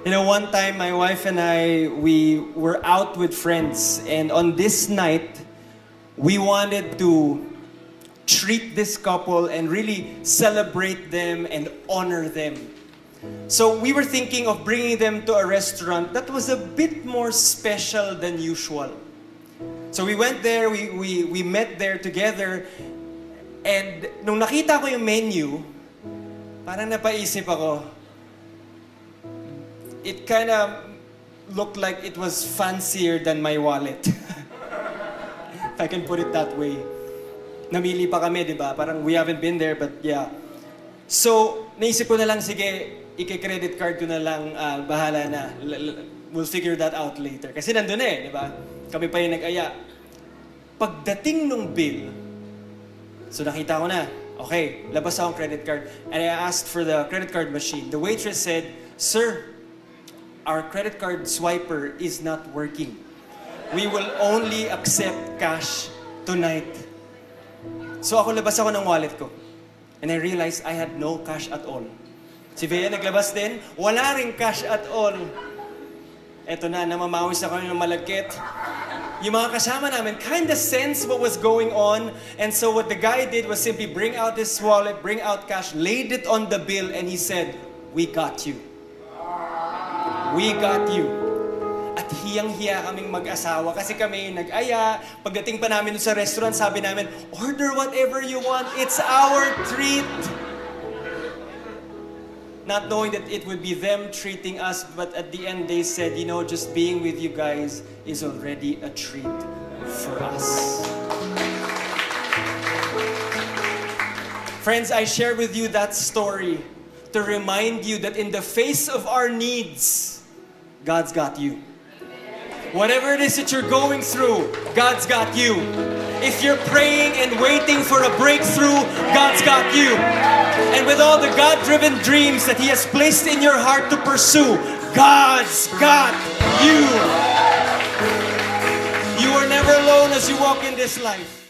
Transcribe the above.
One time my wife and I, we were out with friends, and on this night, we wanted to treat this couple and really celebrate them and honor them. So we were thinking of bringing them to a restaurant that was a bit more special than usual. So we went there, we met there together, and nung nakita ko yung menu, parang napaisip ako, it kind of looked like it was fancier than my wallet. If I can put it that way. Namili pa kami, di ba? Parang we haven't been there, but yeah. So, naisip ko na lang, sige, i-credit card ko na lang, bahala na. We'll figure that out later. Kasi nandun di ba? Kami pa yung nag-aya. Pagdating nung bill, so nakita ko na, okay, labas akong credit card. And I asked for the credit card machine. The waitress said, "Sir, our credit card swiper is not working. We will only accept cash tonight." So labas ako ng wallet ko. And I realized I had no cash at all. Si Bea naglabas din, wala ring cash at all. Eto na, namamawis ako ng malagkit. Yung mga kasama namin kind of sensed what was going on. And so what the guy did was simply bring out his wallet, bring out cash, laid it on the bill, and he said, "We got you. We got you." At hiyang-hiya kaming mag-asawa kasi kami nag-aya. Pagdating pa namin sa restaurant, sabi namin, "Order whatever you want. It's our treat." Not knowing that it would be them treating us, but at the end they said, just being with you guys is already a treat for us. Friends, I share with you that story to remind you that in the face of our needs, God's got you. Whatever it is that you're going through, God's got you. If you're praying and waiting for a breakthrough, God's got you. And with all the God-driven dreams that He has placed in your heart to pursue, God's got you. You are never alone as you walk in this life.